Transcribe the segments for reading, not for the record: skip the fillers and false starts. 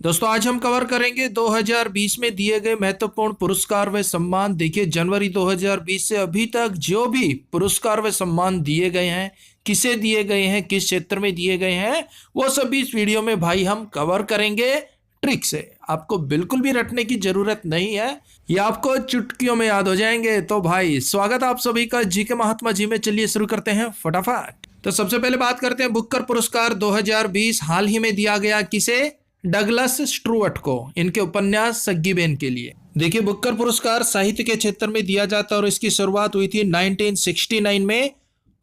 दोस्तों आज हम कवर करेंगे 2020 में दिए गए महत्वपूर्ण पुरस्कार व सम्मान। देखिए जनवरी 2020 से अभी तक जो भी पुरस्कार व सम्मान दिए गए हैं, किसे दिए गए हैं, किस क्षेत्र में दिए गए हैं, वो सभी इस वीडियो में भाई हम कवर करेंगे ट्रिक से। आपको बिल्कुल भी रटने की जरूरत नहीं है, ये आपको चुटकियों में याद हो जाएंगे। तो भाई स्वागत आप सभी का जी के महात्मा जी में। चलिए शुरू करते हैं फटाफट। तो सबसे पहले बात करते हैं बुकर पुरस्कार 2020 हाल ही में दिया गया किसे? डगलस स्टुअर्ट को, इनके उपन्यास सग्गी बेन के लिए। देखिए बुकर पुरस्कार साहित्य के क्षेत्र में दिया जाता है और इसकी शुरुआत हुई थी 1969 में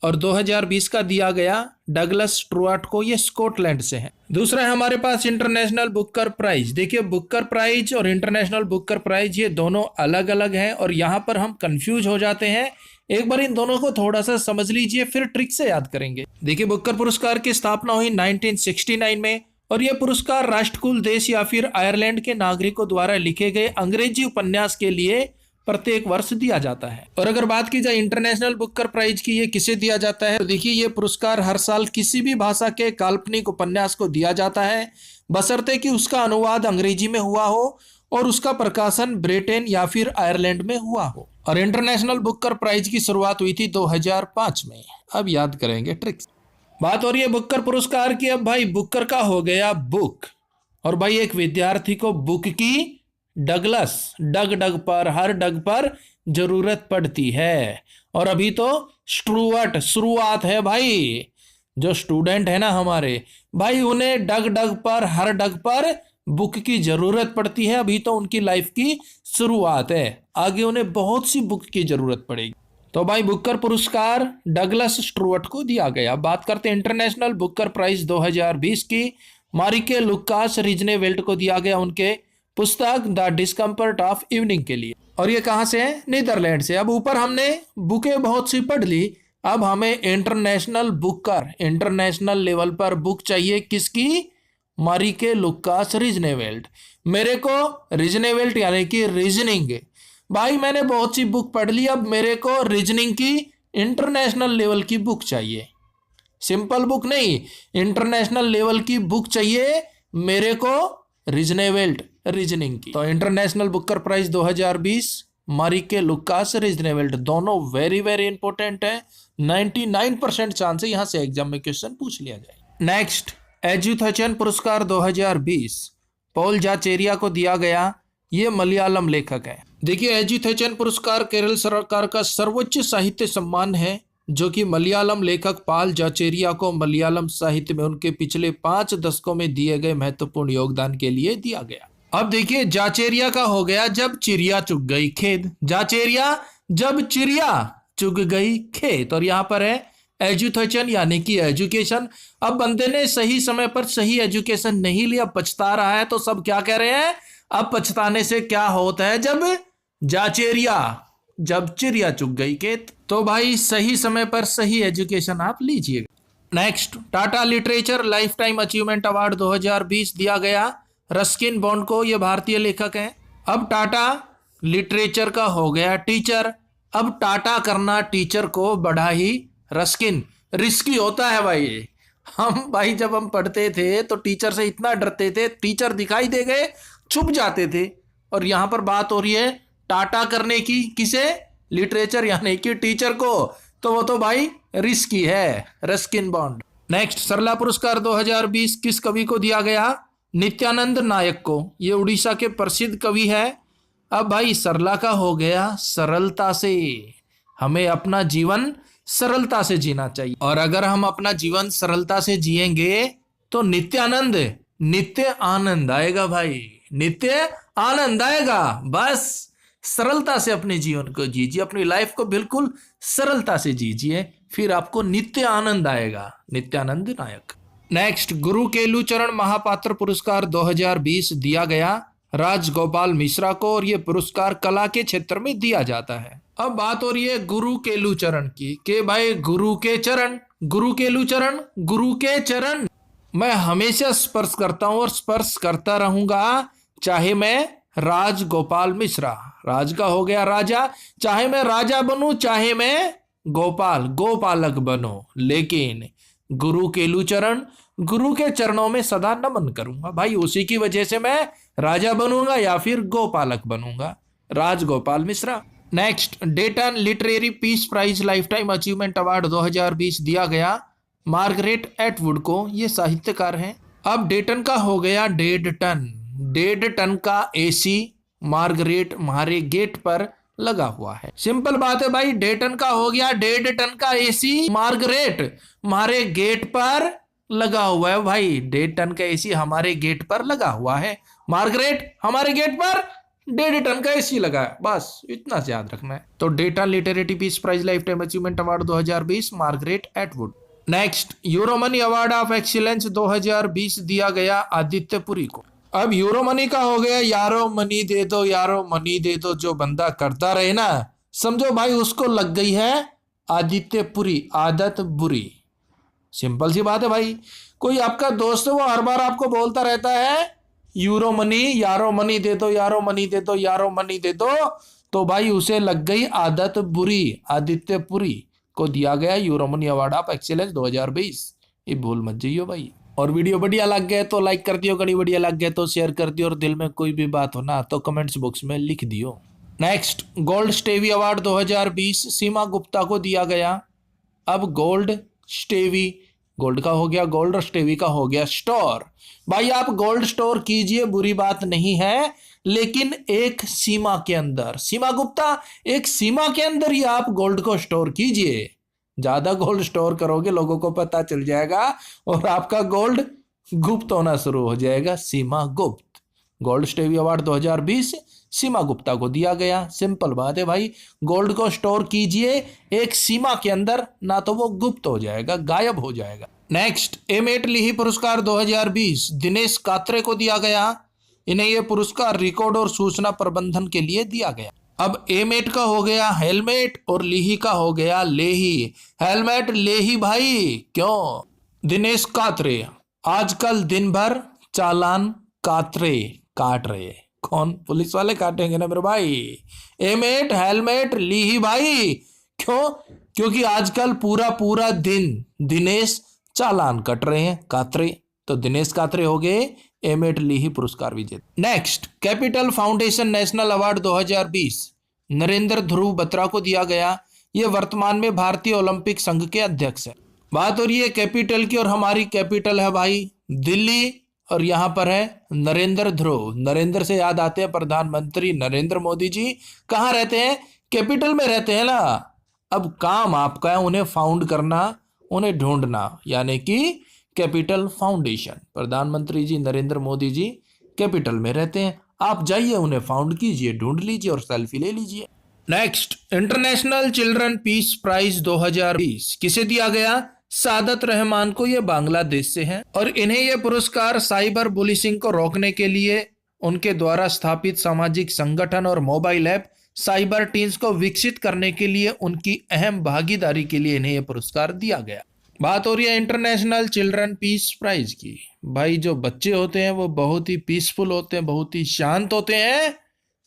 और 2020 का दिया गया डगलस स्टुअर्ट को, ये स्कॉटलैंड से है। दूसरा है हमारे पास इंटरनेशनल बुकर प्राइज। देखिए बुकर प्राइज और इंटरनेशनल बुकर प्राइज ये दोनों अलग अलग हैं और यहाँ पर हम कंफ्यूज हो जाते हैं। एक बार इन दोनों को थोड़ा सा समझ लीजिए, फिर ट्रिक से याद करेंगे। देखिए बुकर पुरस्कार की स्थापना हुई 1969 में और यह पुरस्कार राष्ट्रकुल देश या फिर आयरलैंड के नागरिकों द्वारा लिखे गए अंग्रेजी उपन्यास के लिए प्रत्येक वर्ष दिया जाता है। और अगर बात की जाए इंटरनेशनल बुकर प्राइज की, ये किसे दिया जाता है? तो देखिए ये पुरस्कार हर साल किसी भी भाषा के काल्पनिक उपन्यास को दिया जाता है, बशर्ते कि उसका अनुवाद अंग्रेजी में हुआ हो और उसका प्रकाशन ब्रिटेन या फिर आयरलैंड में हुआ हो। और इंटरनेशनल बुकर प्राइज की शुरुआत हुई थी 2005 में। अब याद करेंगे ट्रिक्स। बात हो रही है बुकर पुरस्कार की। अब भाई बुकर का हो गया बुक, और भाई एक विद्यार्थी को बुक की डगलस डग डग पर, हर डग पर जरूरत पड़ती है। और अभी तो स्टुअर्ट शुरुआत है भाई, जो स्टूडेंट है ना हमारे भाई, उन्हें डग डग पर, हर डग पर बुक की जरूरत पड़ती है। अभी तो उनकी लाइफ की शुरुआत है, आगे उन्हें बहुत सी बुक की जरूरत पड़ेगी। तो भाई बुकर पुरस्कार डगलस स्टुअर्ट को दिया गया। बात करते हैं इंटरनेशनल बुकर प्राइज 2020 की। मारिके लुकास रिजनेवेल्ट को दिया गया उनके पुस्तक द डिस्कम्फर्ट ऑफ इवनिंग के लिए। और ये कहाँ से है? नीदरलैंड से। अब ऊपर हमने बुकें बहुत सी पढ़ ली, अब हमें इंटरनेशनल बुकर, इंटरनेशनल लेवल पर बुक चाहिए। किसकी? मारिके लुकास रिजनेवेल्ट। मेरे को रिजनेवेल्ट यानी कि रीजनिंग, भाई मैंने बहुत सी बुक पढ़ ली, अब मेरे को रीजनिंग की इंटरनेशनल लेवल की बुक चाहिए। सिंपल बुक नहीं, इंटरनेशनल लेवल की बुक चाहिए मेरे को, रीजनेवेल्ट रीजनिंग की। तो इंटरनेशनल बुकर प्राइज 2020 मारिके लुकास रिजनेवेल्ट, दोनों वेरी वेरी इंपॉर्टेंट है। 99% चांस है यहां से एग्जाम में क्वेश्चन पूछ लिया जाए। नेक्स्ट एजुथचन पुरस्कार 2020 पॉल जाचेरिया को दिया गया, ये मलयालम लेखक है। देखिए एजुथचन पुरस्कार केरल सरकार का सर्वोच्च साहित्य सम्मान है, जो कि मलयालम लेखक पॉल जाचेरिया को मलयालम साहित्य में उनके पिछले 5 दशकों में दिए गए महत्वपूर्ण योगदान के लिए दिया गया। अब देखिए जाचेरिया का हो गया जब चिड़िया चुग गई खेत, जाचेरिया जब चिड़िया चुग गई खेत। और यहाँ पर है एजुथचन यानी कि एजुकेशन। अब बंदे ने सही समय पर सही एजुकेशन नहीं लिया, पछता रहा है। तो सब क्या कह रहे हैं? अब पछताने से क्या होता है? जब जाचेरिया, जब चिड़िया चुग गई खेत। तो भाई सही समय पर सही एजुकेशन आप लीजिएगा। Next Tata literature life time achievement award 2020 दिया गया रस्किन बॉन्ड को, ये भारतीय लेखक हैं। अब टाटा लिटरेचर का हो गया टीचर, अब टाटा करना टीचर को बड़ा ही रस्किन रिस्की होता है भाई। हम भाई जब हम पढ़ते थे तो टीचर से इतना डरते थे, टीचर दिखाई दे गए छुप जाते थे। और यहां पर बात हो रही है टाटा करने की, किसे? लिटरेचर यानी कि टीचर को, तो वो तो भाई रिस्की है, रस्किन बॉन्ड। नेक्स्ट सरला पुरस्कार 2020 किस कवि को दिया गया? नित्यानंद नायक को, ये उड़ीसा के प्रसिद्ध कवि है। अब भाई सरला का हो गया सरलता से, हमें अपना जीवन सरलता से जीना चाहिए। और अगर हम अपना जीवन सरलता से जिएंगे तो नित्यानंद, नित्य आनंद आएगा भाई, नित्य आनंद आएगा। बस सरलता से अपने जीवन को जीजिए, अपनी लाइफ को बिल्कुल सरलता से जीजिए, फिर आपको नित्य आनंद आएगा। नित्यानंद नायक। नेक्स्ट गुरु केलुचरण महापात्र पुरस्कार 2020 दिया गया राजगोपाल मिश्रा को, और यह पुरस्कार कला के क्षेत्र में दिया जाता है। अब बात हो रही है गुरु केलुचरण की, के भाई गुरु के चरण, गुरु केलुचरण, गुरु के चरण मैं हमेशा स्पर्श करता हूं और स्पर्श करता रहूंगा, चाहे मैं राजगोपाल मिश्रा, राज का हो गया राजा, चाहे मैं राजा बनूं चाहे मैं गोपाल गोपालक बनो, लेकिन गुरु केलुचरण गुरु के चरणों में सदा नमन करूंगा। भाई उसी की वजह से मैं राजा बनूंगा या फिर गोपालक बनूंगा। Rajgopal Mishra. Next, Dayton literary peace prize lifetime achievement award 2020 दिया गया मार्गरेट एटवुड को। ये साहित्यकार हैं। अब डेटन का हो गया 1.5 टन। 1.5 टन का एसी मार्गरेट हमारे गेट पर लगा हुआ है। सिंपल बात है भाई, 1.5 टन का हो गया 1.5 टन का एसी मार्गरेट हमारे गेट पर लगा हुआ है। भाई 1.5 टन का एसी हमारे गेट पर लगा हुआ है। मार्गरेट हमारे गेट पर 1.5 टन का एसी लगा है। बस इतना से याद रखना है। तो Dayton literary peace prize lifetime achievement award 2020 Margaret Atwood. Next, Euromoney award of excellence 2020 दिया गया आदित्य पुरी को। अब यूरोमनी का हो गया यारो मनी दे दो, यारो मनी दे दो। जो बंदा करता रहे ना, समझो भाई उसको लग गई है आदित्य पुरी, आदत बुरी। सिंपल सी बात है भाई। कोई आपका दोस्त है, वो हर बार आपको बोलता रहता है यूरो मनी, यारो मनी दे दो, यारो मनी दे दो, यारो मनी दे दो, तो भाई उसे लग गई आदत बुरी। आदित्य पुरी को दिया गया यूरोमनी अवार्ड ऑफ एक्सीलेंस 2020। ये भूल मत जाइयो भाई। और वीडियो बढ़िया लग गया तो लाइक कर दियो, घड़ी बढ़िया लग गया तो शेयर कर दियो, और दिल में कोई भी बात हो ना तो कमेंट्स बॉक्स में लिख दियो। नेक्स्ट, गोल्ड स्टेवी अवार्ड 2020 सीमा गुप्ता को दिया गया। अब गोल्ड स्टेवी, गोल्ड का हो गया गोल्ड और स्टेवी का हो गया स्टोर। भाई आप गोल्ड स्टोर कीजिए, बुरी बात नहीं है, लेकिन एक सीमा के अंदर। सीमा गुप्ता, एक सीमा के अंदर ही आप गोल्ड को स्टोर कीजिए। ज्यादा गोल्ड स्टोर करोगे लोगों को पता चल जाएगा और आपका गोल्ड गुप्त होना शुरू हो जाएगा। सीमा गुप्त। गोल्ड स्टेवी अवार्ड 2020 सीमा गुप्ता को दिया गया। सिंपल बात है भाई, गोल्ड को स्टोर कीजिए एक सीमा के अंदर, ना तो वो गुप्त हो जाएगा, गायब हो जाएगा। नेक्स्ट, एमेट लीही पुरस्कार 2020 दिनेश कात्रे को दिया गया। इन्हें यह पुरस्कार रिकॉर्ड और सूचना प्रबंधन के लिए दिया गया। अब एमेट का हो गया हेलमेट और लीही का हो गया लेही। हेलमेट लेही भाई क्यों? दिनेश कात्रे आजकल दिन भर चालान कात्रे काट रहे। कौन? पुलिस वाले काटेंगे ना मेरे भाई। एमेट हेलमेट लीही भाई क्यों? क्योंकि आजकल पूरा पूरा दिन दिनेश चालान कट रहे हैं, कात्रे। तो दिनेश कात्रे हो गए एमेट लीही पुरस्कार विजेता। Next, capital foundation national award 2020 Narendra Dhruv Batra को दिया गया। ये वर्तमान में भारतीय ओलंपिक संघ के अध्यक्ष है। बात हो रही है कैपिटल की, और हमारी कैपिटल है भाई दिल्ली, और यहां पर है नरेंद्र ध्रुव। नरेंद्र से याद आते हैं प्रधानमंत्री नरेंद्र मोदी जी। कहाँ रहते हैं? कैपिटल में रहते हैं ना। अब काम आपका है उन्हें फाउंड करना, उन्हें ढूंढना, यानी कि कैपिटल फाउंडेशन। प्रधानमंत्री जी नरेंद्र मोदी जी कैपिटल में रहते हैं। आप जाइए उन्हें फाउंड कीजिए, ढूंढ लीजिए और सेल्फी ले लीजिए। Next, international children peace prize 2020 किसे दिया गया? सादत रहमान को। ये बांग्लादेश से हैं और इन्हें यह पुरस्कार साइबर बुलिंग को रोकने के लिए उनके द्वारा स्थापित सामाजिक संगठन और मोबाइल ऐप साइबर टीन्स को विकसित करने के लिए उनकी अहम भागीदारी के लिए इन्हें यह पुरस्कार दिया गया। बात हो रही है इंटरनेशनल चिल्ड्रन पीस प्राइज की। भाई जो बच्चे होते हैं वो बहुत ही पीसफुल होते हैं, बहुत ही शांत होते हैं।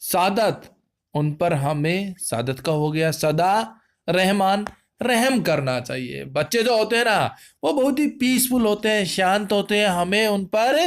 सादत, उन पर हमें, सादत का हो गया सदा रहमान, रहम करना चाहिए। बच्चे जो होते हैं ना वो बहुत ही पीसफुल होते हैं, शांत होते हैं। हमें उन पर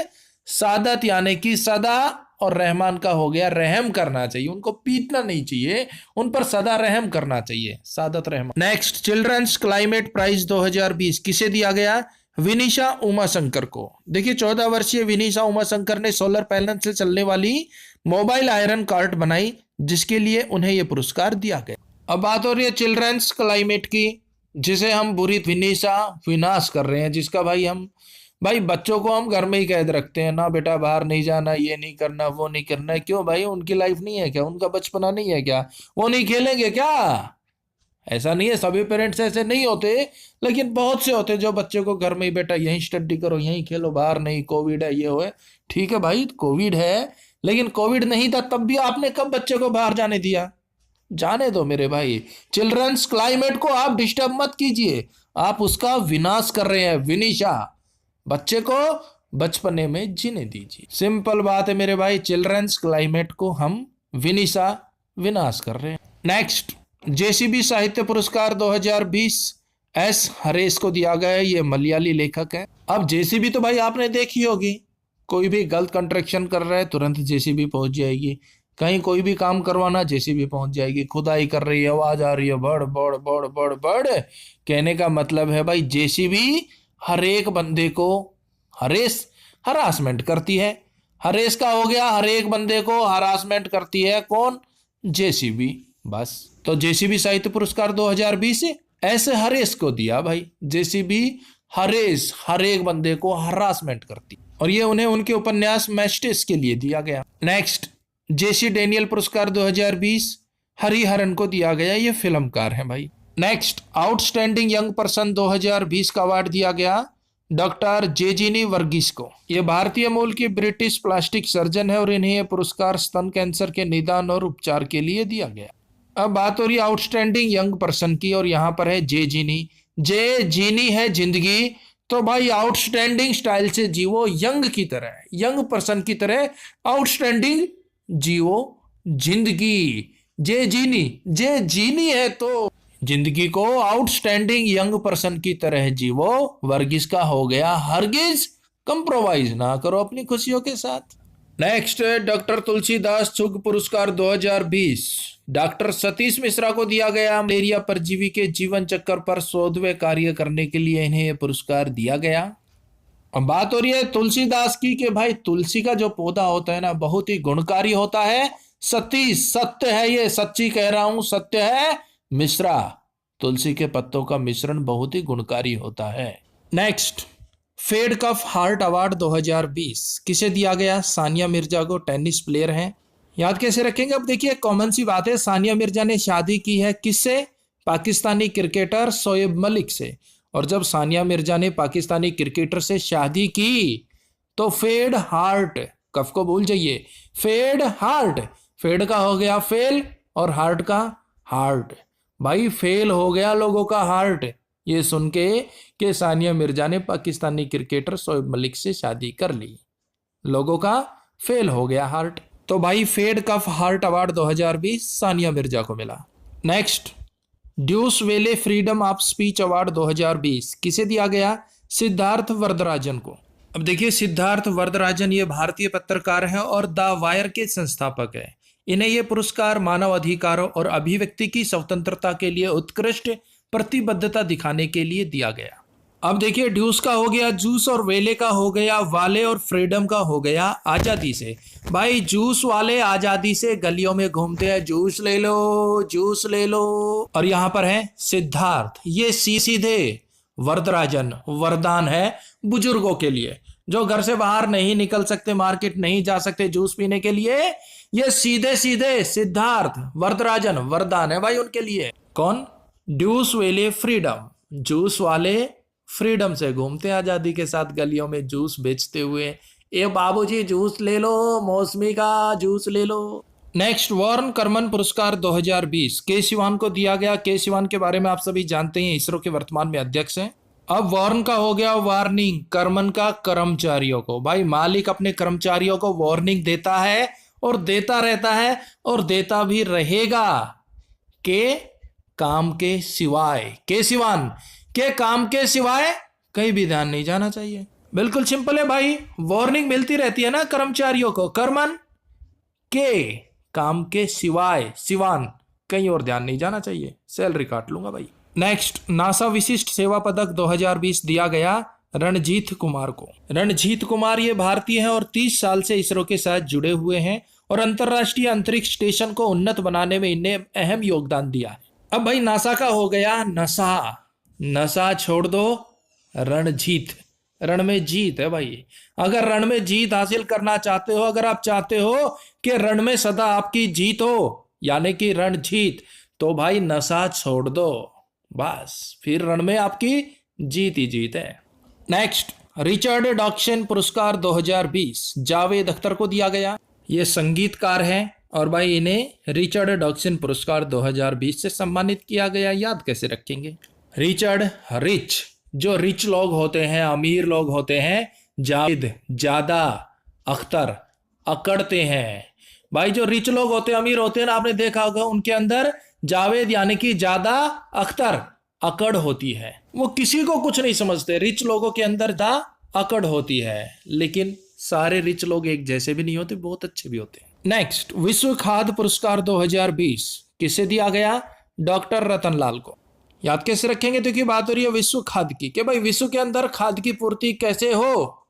सादत यानी कि सदा, और रहमान का हो गया रहम करना चाहिए। उनको पीटना नहीं चाहिए, उन पर सदा रहम करना चाहिए। Saadat Rahman. Next, children's climate prize 2020 किसे दिया गया? विनीशा उमाशंकर को। देखिए 14 वर्षीय विनीशा उमाशंकर ने सोलर पैनल से चलने वाली मोबाइल आयरन कार्ट बनाई, जिसके लिए उन्हें यह पुरस्कार दिया गया। अब बात हो रही है चिल्ड्रंस क्लाइमेट की, जिसे हम बुरी विनीशा विनाश कर रहे हैं, जिसका भाई बच्चों को हम घर में ही कैद रखते हैं ना। बेटा बाहर नहीं जाना, ये नहीं करना, वो नहीं करना। क्यों भाई? उनकी लाइफ नहीं है क्या? उनका बचपना नहीं है क्या? वो नहीं खेलेंगे क्या? ऐसा नहीं है, सभी पेरेंट्स ऐसे नहीं होते, लेकिन बहुत से होते जो बच्चे को घर में ही, बेटा यहीं स्टडी करो, यहीं खेलो, बाहर नहीं, कोविड है, ये हो। ठीक है भाई, कोविड है, लेकिन कोविड नहीं था तब भी आपने कब बच्चे को बाहर जाने दिया? जाने दो मेरे भाई। चिल्ड्रंस क्लाइमेट को आप डिस्टर्ब मत कीजिए, आप उसका विनाश कर रहे हैं। विनीशा, बच्चे को बचपने में जीने दीजिए। सिंपल बात है मेरे भाई, चिल्ड्रंस क्लाइमेट को हम विनीशा विनाश कर रहे हैं। नेक्स्ट, जेसीबी साहित्य पुरस्कार 2020 एस हरेश को दिया गया है, ये मलयाली लेखक है। अब जेसीबी तो भाई आपने देखी होगी, कोई भी गलत कंस्ट्रक्शन कर रहा है तुरंत जेसीबी पहुंच जाएगी, कहीं कोई भी काम करवाना जेसीबी पहुंच जाएगी, खुदाई कर रही है आवाज आ रही है बड़ बड़ बड़ बड़ बड़, कहने का मतलब है भाई जेसीबी हर एक बंदे को हरेस हरासमेंट करती है। हरेस का हो गया, हर एक बंदे को हरासमेंट करती है कौन? जेसीबी। बस, तो जेसीबी साहित्य पुरस्कार 2020 ऐसे हरेस को दिया भाई। जेसीबी हरेस हर एक बंदे को हरासमेंट करती, और ये उन्हें उनके उपन्यास मैस्टिस के लिए दिया गया। नेक्स्ट, जेसी डेनियल पुरस्कार 2020 हरिहरन को दिया गया, ये फिल्मकार है भाई। नेक्स्ट, आउटस्टैंडिंग यंग पर्सन 2020 का अवार्ड दिया गया डॉक्टर जेजिनी वर्गीस को। ये भारतीय मूल की ब्रिटिश प्लास्टिक सर्जन है और इन्हें यह पुरस्कार स्तन कैंसर के निदान और उपचार के लिए दिया गया। अब बात हो रही है आउटस्टैंडिंग यंग पर्सन की, और यहां पर है जे जीनी। जे जीनी है जिंदगी, तो भाई आउटस्टैंडिंग स्टाइल से जीवो, यंग की तरह, यंग पर्सन की तरह आउटस्टैंडिंग जीवो जिंदगी। जे जीनी है तो जिंदगी को आउटस्टैंडिंग यंग पर्सन की तरह जीवो। वर्गीस का हो गया हरगिज कंप्रोमाइज ना करो अपनी खुशियों के साथ। नेक्स्ट, डॉक्टर तुलसीदास चुग पुरस्कार 2020 डॉक्टर सतीश मिश्रा को दिया गया। मलेरिया परजीवी के जीवन चक्र पर शोध व कार्य करने के लिए इन्हें यह पुरस्कार दिया गया। अब बात हो रही है तुलसीदास की कि भाई तुलसी का जो पौधा होता है ना बहुत ही गुणकारी होता है। सतीश, सत्य है, ये सच्ची कह रहा हूं, सत्य है। मिश्रा, तुलसी के पत्तों का मिश्रण बहुत ही गुणकारी होता है। Next, Fed Cup heart award 2020 किसे दिया गया? सानिया मिर्जा को, टेनिस प्लेयर हैं। याद कैसे रखेंगे? अब देखिए कॉमन सी बात है, सानिया मिर्जा ने शादी की है किससे? पाकिस्तानी क्रिकेटर शोएब मलिक से। और जब सानिया मिर्जा ने पाकिस्तानी क्रिकेटर से शादी की तो फेड हार्ट, कफ को भूल जाइए, फेड हार्ट, फेड का हो गया फेल और हार्ट का हार्ट। भाई फेल हो गया लोगों का हार्ट ये सुन के कि सानिया मिर्जा ने पाकिस्तानी क्रिकेटर शोएब मलिक से शादी कर ली, लोगों का फेल हो गया हार्ट। तो भाई Fed Cup heart award 2020 Sania Mirza को मिला। नेक्स्ट, ड्यूस वेले फ्रीडम ऑफ स्पीच अवार्ड 2020 किसे दिया गया? सिद्धार्थ वरदराजन को। अब देखिए सिद्धार्थ वरदराजन ये भारतीय पत्रकार हैं और द वायर के संस्थापक है। इन्हें यह पुरस्कार मानव अधिकारों और अभिव्यक्ति की स्वतंत्रता के लिए उत्कृष्ट प्रतिबद्धता दिखाने के लिए दिया गया। अब देखिए ड्यूस का हो गया जूस और वेले का हो गया वाले और फ्रीडम का हो गया आजादी से। भाई जूस वाले आजादी से गलियों में घूमते हैं, जूस ले लो जूस ले लो। और यहां पर है सिद्धार्थ, ये सीधे वरदराजन वरदान है बुजुर्गों के लिए जो घर से बाहर नहीं निकल सकते, मार्केट नहीं जा सकते जूस पीने के लिए। ये सीधे सीधे सिद्धार्थ वरदराजन वरदान है भाई उनके लिए। कौन? ड्यूस वेले फ्रीडम, जूस वाले फ्रीडम से घूमते हैं आजादी के साथ गलियों में जूस बेचते हुए। ए बाबूजी जूस ले लो, मौसमी का जूस ले लो। नेक्स्ट, वॉर्न करमन पुरस्कार 2020 के सिवान को दिया गया। के सिवान के बारे में आप सभी जानते हैं, इसरो के वर्तमान में अध्यक्ष हैं। अब वॉर्न का हो गया वार्निंग, करमन का कर्मचारियों को। भाई मालिक अपने कर्मचारियों को वार्निंग देता है और देता रहता है और देता भी रहेगा के काम के सिवाय, के सिवान के काम के सिवाय कहीं भी ध्यान नहीं जाना चाहिए। बिल्कुल सिंपल है भाई, वार्निंग मिलती रहती है ना कर्मचारियों को, करमन के काम के सिवाय, सिवान कहीं और ध्यान नहीं जाना चाहिए, सैलरी काट लूंगा भाई। नेक्स्ट, नासा विशिष्ट सेवा पदक 2020 दिया गया रणजीत कुमार को। रणजीत कुमार ये भारतीय हैं और 30 साल से इसरो के साथ जुड़े हुए हैं और अंतरराष्ट्रीय अंतरिक्ष स्टेशन को उन्नत बनाने में इन्हें अहम योगदान दिया है। अब भाई नासा का हो गया नशा, नशा छोड़ दो, रणजीत, रण में जीत है भाई। अगर रण में जीत हासिल करना चाहते हो, अगर आप चाहते हो कि रण में सदा आपकी जीत हो यानी कि रणजीत, तो भाई नशा छोड़ दो, बस फिर रण में आपकी जीत ही जीत है। नेक्स्ट, रिचर्ड डॉक्सन पुरस्कार 2020 जावेद अख्तर को दिया गया। ये संगीतकार हैं और भाई इन्हें रिचर्ड डॉक्सन पुरस्कार 2020 से सम्मानित किया गया। याद कैसे रखेंगे? रिचर्ड रिच, जो रिच लोग होते हैं, अमीर लोग होते हैं, जावेद ज्यादा, अख्तर अकड़ते हैं। भाई जो रिच लोग होते हैं, अमीर होते हैं ना, आपने देखा होगा उनके अंदर जावेद यानी कि ज्यादा, अख्तर अकड़ होती है। वो किसी को कुछ नहीं समझते। रिच लोगों के अंदर द अकड़ होती है, लेकिन सारे रिच लोग एक जैसे भी नहीं होते, बहुत अच्छे भी होते हैं। नेक्स्ट, विश्व खाद्य पुरस्कार 2020 किसे दिया गया? डॉक्टर रतनलाल को। याद कैसे रखेंगे? तो की बात हो रही है विश्व खाद्य की, कि भाई विश्व के अंदर खाद्य की पूर्ति कैसे हो?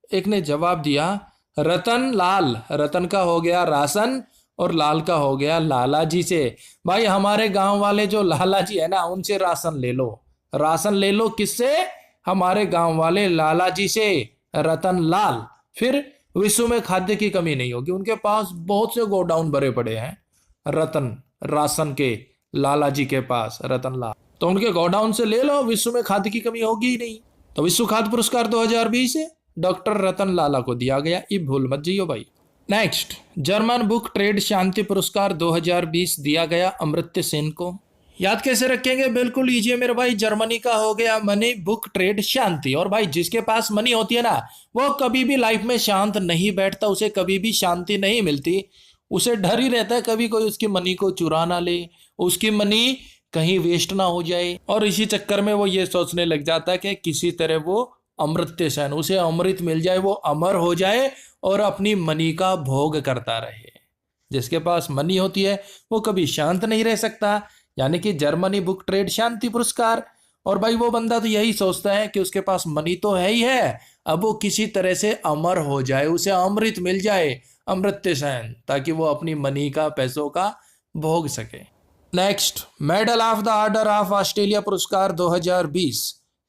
एक ने जवाब दिया रतन लाल। रतन का हो गया राशन और लाल का हो गया लाला जी से। भाई हमारे गांव वाले जो लाला जी है ना, उनसे राशन ले लो। राशन ले लो किससे? हमारे गांव वाले लाला जी से, रतन लाल। फिर विश्व में खाद्य की कमी नहीं होगी। उनके पास बहुत से गोडाउन भरे पड़े हैं रतन राशन के, लाला जी के पास, रतन लाल। तो उनके गोडाउन से ले लो, विश्व में खाद्य की कमी होगी ही नहीं। तो विश्व खाद्य पुरस्कार 2020 से डॉक्टर रतन लाला को दिया गया, ये भूल मत जाइयो भाई। नेक्स्ट, जर्मन बुक ट्रेड शांति पुरस्कार 2020 दिया गया अमर्त्य सेन को। याद कैसे रखेंगे? बिल्कुल इजी है मेरे भाई। जर्मनी का हो गया मनी, बुक ट्रेड शांति। और भाई जिसके पास मनी होती है ना, वो कभी भी लाइफ में शांत नहीं बैठता, उसे कभी भी शांति नहीं मिलती। उसे डर ही रहता है कभी कोई उसकी मनी को चुरा ना ले, उसकी मनी कहीं वेस्ट ना हो जाए। और इसी चक्कर में वो ये सोचने लग जाता है कि किसी तरह वो अमर्त्य सेन, उसे अमृत मिल जाए, वो अमर हो जाए और अपनी मनी का भोग करता रहे। जिसके पास मनी होती है वो कभी शांत नहीं रह सकता, यानी कि जर्मनी बुक ट्रेड शांति पुरस्कार। और भाई वो बंदा तो यही सोचता है कि उसके पास मनी तो है ही है, अब वो किसी तरह से अमर हो जाए, उसे अमृत मिल जाए, अमृत्य सेन, ताकि वो अपनी मनी का, पैसों का भोग सके। Next, medal of the order of Australia पुरस्कार 2020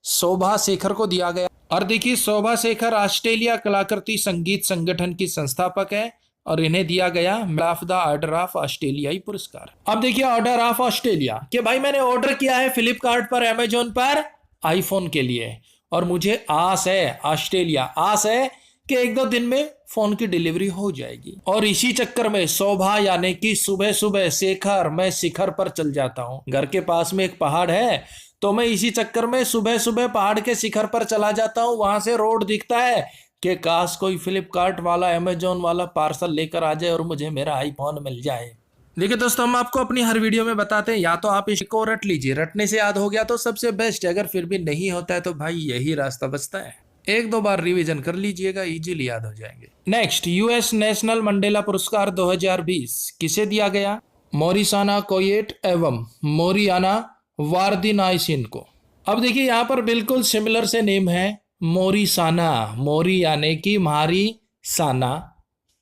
शोभा शेखर को दिया गया। और देखिए शोभा शेखर ऑस्ट्रेलिया कलाकृति संगीत संगठन की संस्थापक है और इन्हें दिया गया medal of the order of ऑस्ट्रेलियाई पुरस्कार। अब देखिए ऑर्डर ऑफ ऑस्ट्रेलिया, कि भाई मैंने ऑर्डर किया है फ्लिपकार्ट पर, अमेजोन पर आईफोन के लिए, और मुझे आस है, ऑस्ट्रेलिया आस है कि एक दो दिन में फोन की डिलीवरी हो जाएगी। और इसी चक्कर में शोभा यानी कि सुबह सुबह शेखर, मैं शिखर पर चल जाता हूँ। घर के पास में एक पहाड़ है, तो मैं इसी चक्कर में सुबह सुबह पहाड़ के शिखर पर चला जाता हूँ। वहां से रोड दिखता है कि काश कोई फ्लिपकार्ट वाला, अमेजोन वाला पार्सल लेकर आ जाए और मुझे मेरा आईफोन मिल जाए। देखिए दोस्तों, हम आपको अपनी हर वीडियो में बताते हैं, या तो आप इसको रट लीजिए, रटने से याद हो गया तो सबसे बेस्ट है, अगर फिर भी नहीं होता है तो भाई यही रास्ता बचता है, एक दो बार रिवीजन कर लीजिएगा, इजीली याद हो जाएंगे। नेक्स्ट, यूएस नेशनल मंडेला पुरस्कार 2020 किसे दिया गया? मोरिसाना कोयेट एवं मोरियाना वार्दिनाइसिन को। अब देखिए यहाँ पर बिल्कुल सिमिलर से नेम है, मोरिसाना, मोरी यानी कि मारी साना,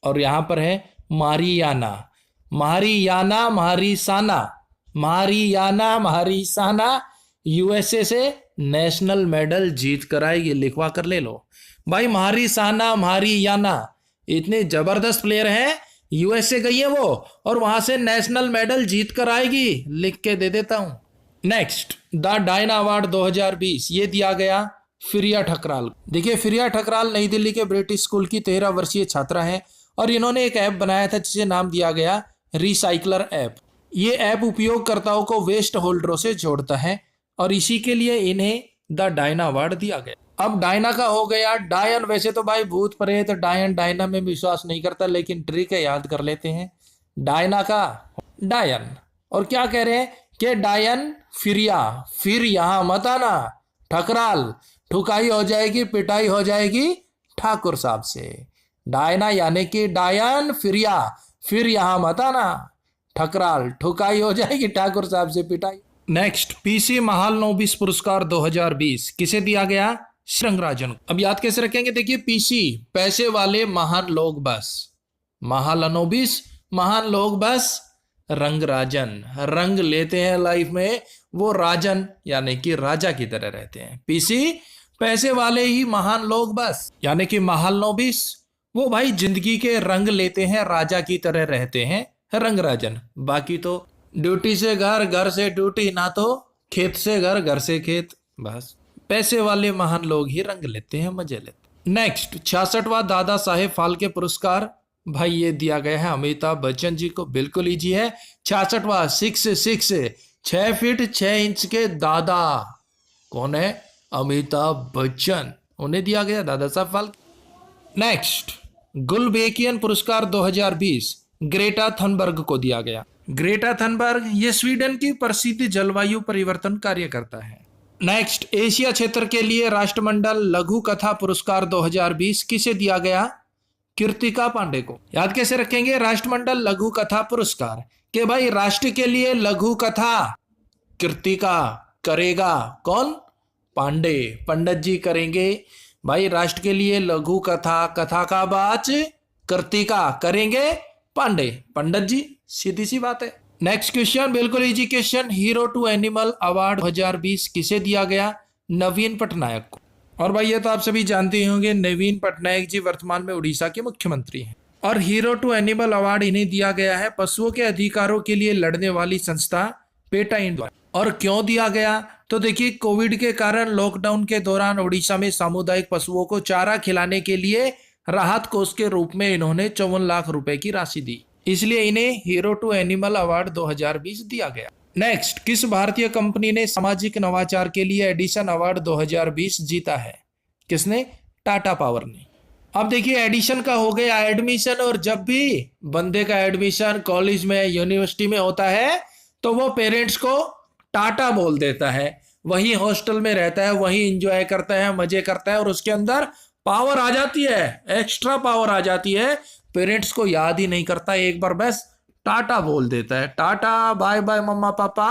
और यहाँ पर है मारियाना, मारियाना मारिसाना, मारियाना मारिसाना। यूएसए से नेशनल मेडल जीत कर आएगी, लिखवा कर ले लो भाई। मारिसाना मारियाना इतने जबरदस्त प्लेयर हैं, यूएसए गई है वो और वहां से नेशनल मेडल जीत कर आएगी, लिख के दे देता हूं। नेक्स्ट, द डायना अवार्ड 2020 ये दिया गया फिरिया ठकराल। देखिए फिरिया ठकराल नई दिल्ली के ब्रिटिश स्कूल की 13 वर्षीय छात्रा है और इन्होंने एक ऐप बनाया था जिसे नाम दिया गया रिसाइकलर ऐप। ये ऐप उपयोगकर्ताओं को वेस्ट होल्डरों से जोड़ता है और इसी के लिए इन्हें द डायना अवार्ड दिया गया। अब डायना का हो गया डायन। वैसे तो भाई भूत प्रेत डायन डायना में विश्वास नहीं करता, लेकिन ट्रिक है, याद कर लेते हैं। डायना का डायन, और क्या कह रहे हैं कि डायन फिरिया, फिर यहां मत आना, ठकराल, ठुकाई हो जाएगी, पिटाई हो जाएगी ठाकुर साहब से। डायना यानी कि डायन फिरिया, फिर यहां मत आना, ठकराल, ठुकाई हो जाएगी ठाकुर साहब से, पिटाई। नेक्स्ट, पीसी महालनोबिस पुरस्कार 2020 किसे दिया गया? रंगराजन। अब याद कैसे रखेंगे? देखिए पीसी पैसे वाले महान लोग बस, महालनोबिस महान लोग बस, रंगराजन रंग लेते हैं लाइफ में, वो राजन यानी कि राजा की तरह रहते हैं। पीसी पैसे वाले ही महान लोग बस, यानी कि महालनोबिस वो भाई जिंदगी के रंग लेते हैं, राजा की तरह रहते हैं, रंगराजन। बाकी तो ड्यूटी से घर, घर से ड्यूटी, ना तो खेत से घर, घर से खेत, बस पैसे वाले महान लोग ही रंग लेते हैं, मजे लेते। नेक्स्ट, 66वां दादा साहेब फाल्के पुरस्कार भाई ये दिया गया है अमिताभ बच्चन जी को। बिल्कुल इजी है, 66वां 6 फीट 6 इंच के दादा कौन है? अमिताभ बच्चन, उन्हें दिया गया दादा साहब फाल्के। नेक्स्ट, गुलबेकियन पुरस्कार 2020 ग्रेटा थनबर्ग को दिया गया। ग्रेटा थनबर्ग ये स्वीडन की प्रसिद्ध जलवायु परिवर्तन कार्यकर्ता है। नेक्स्ट, एशिया क्षेत्र के लिए राष्ट्रमंडल लघु कथा पुरस्कार 2020 किसे दिया गया? कृतिका पांडे को। याद कैसे रखेंगे? राष्ट्रमंडल लघु कथा पुरस्कार के भाई राष्ट्र के लिए लघु कथा कृतिका करेगा कौन? पांडे, पंडित जी करेंगे भाई राष्ट्र के लिए लघु कथा, कथा का बाच कृतिका करेंगे पांडे, पंडित जी, सीधी सी बात है। नेक्स्ट क्वेश्चन बिल्कुल easy question, hero to animal award 2020 किसे दिया गया? नवीन पटनायक को। और भाई ये तो आप सभी जानते होंगे, नवीन पटनायक जी वर्तमान में उड़ीसा के मुख्यमंत्री हैं। और हीरो टू एनिमल अवार्ड इन्हें दिया गया है पशुओं के अधिकारों के लिए लड़ने वाली संस्था पेटा इंडिया। और क्यों दिया गया? तो देखिए, कोविड के कारण लॉकडाउन के दौरान उड़ीसा में सामुदायिक पशुओं को चारा खिलाने के लिए राहत कोष के रूप में इन्होंने 54 लाख रुपए की राशि दी, इसलिए इन्हें हीरो टू एनिमल अवार्ड 2020 दिया गया। नेक्स्ट, किस भारतीय कंपनी ने सामाजिक नवाचार के लिए एडिशन अवार्ड 2020 जीता है? किसने? टाटा पावर ने। अब देखिए, एडिशन का हो गया एडमिशन, और जब भी बंदे का एडमिशन कॉलेज में यूनिवर्सिटी में होता है तो वो पेरेंट्स को टाटा बोल देता है, वही हॉस्टल में रहता है, वही एंजॉय करता है, मजे करता है, और उसके अंदर पावर आ जाती है, एक्स्ट्रा पावर आ जाती है, पेरेंट्स को याद ही नहीं करता, एक बार बस टाटा बोल देता है, टाटा बाय बाय मम्मा पापा,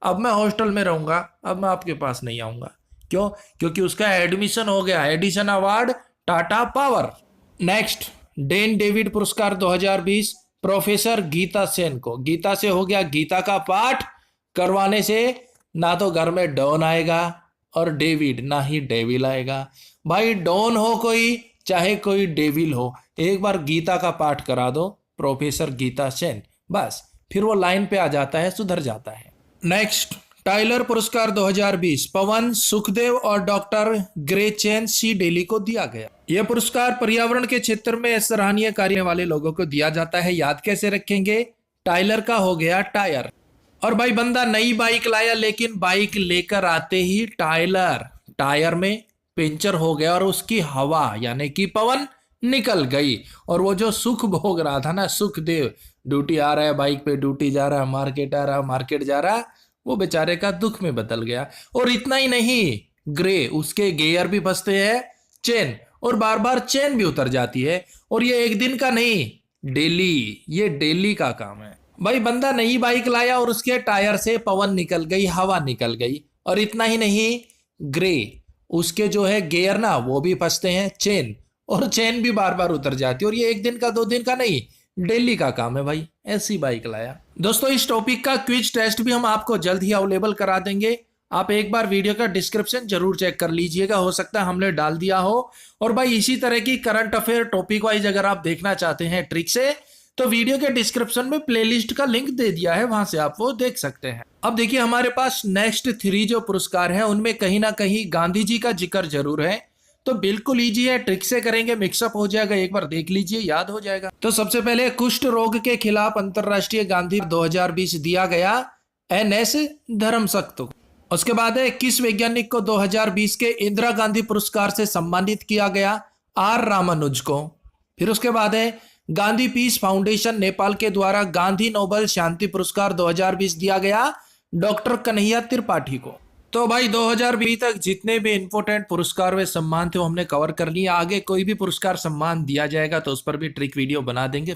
अब मैं हॉस्टल में रहूंगा, अब मैं आपके पास नहीं आऊंगा। क्यों? क्योंकि उसका एडमिशन हो गया, Edison award Tata power. Next, Dan David पुरस्कार 2020 प्रोफेसर गीता सेन को। गीता से हो गया, गीता का पाठ करवाने से ना तो घर में डॉन आएगा और डेविड ना ही डेविल आएगा। भाई डॉन हो कोई चाहे कोई डेविल हो, एक बार गीता का पाठ करा दो प्रोफेसर गीता सेन, बस फिर वो लाइन पे आ जाता है, सुधर जाता है। नेक्स्ट, टाइलर पुरस्कार 2020 पवन सुखदेव और डॉक्टर ग्रेचेन सी डेली को दिया गया। यह पुरस्कार पर्यावरण के क्षेत्र में सराहनीय कार्य वाले लोगों को दिया जाता है। याद कैसे रखेंगे? टाइलर का हो गया टायर। और भाई बंदा नई बाइक लाया, लेकिन बाइक लेकर आते ही टायर में पंचर हो गया और उसकी हवा यानी कि पवन निकल गई, और वो जो सुख भोग रहा था ना, सुखदेव, ड्यूटी आ रहा है बाइक पे, ड्यूटी जा रहा है, मार्केट आ रहा है, मार्केट जा रहा है, वो बेचारे का दुख में बदल गया। और इतना ही नहीं, ग्रे उसके गियर भी फंसते हैं, चेन, और बार बार चेन भी उतर जाती है, और ये एक दिन का नहीं, डेली, ये डेली का काम है। भाई बंदा नई बाइक लाया और उसके टायर से पवन निकल गई, हवा निकल गई, और इतना ही नहीं, ग्रे उसके जो है गियर ना वो भी फंसते हैं, चेन, और चेन भी बार बार उतर जाती है, और ये एक दिन का 2 दिन का नहीं, डेली का काम है भाई, ऐसी बाइक लाया। दोस्तों, इस टॉपिक का क्विज टेस्ट भी हम आपको जल्द ही अवेलेबल करा देंगे, आप एक बार वीडियो का डिस्क्रिप्शन जरूर चेक कर लीजिएगा, हो सकता है हमने डाल दिया हो। और भाई इसी तरह की करंट अफेयर टॉपिक वाइज अगर आप देखना चाहते हैं ट्रिक से, तो वीडियो के डिस्क्रिप्शन में प्लेलिस्ट का लिंक दे दिया है, वहां से आप वो देख सकते हैं। अब देखिए, हमारे पास नेक्स्ट 3 जो पुरस्कार हैं उनमें कहीं ना कहीं गांधी जी का जिक्र जरूर है, तो बिल्कुल इजी है, ट्रिक से करेंगे मिक्सअप हो जाएगा, एक बार देख लीजिए, याद हो जाएगा। तो सबसे पहले कुष्ठ रोग के खिलाफ अंतरराष्ट्रीय गांधी 2020 दिया गया NS धर्मसक्त को। उसके बाद है, किस वैज्ञानिक को 2020 के इंदिरा गांधी पुरस्कार से सम्मानित किया गया? R रामानुज को। फिर उसके बाद है, गांधी पीस फाउंडेशन नेपाल के द्वारा गांधी नोबेल शांति पुरस्कार 2020 दिया गया डॉक्टर कन्हैया त्रिपाठी को। तो भाई 2020 तक जितने भी इंपोर्टेंट पुरस्कार व सम्मान थे वो हमने कवर कर लिया। आगे कोई भी पुरस्कार सम्मान दिया जाएगा तो उस पर भी ट्रिक वीडियो बना देंगे।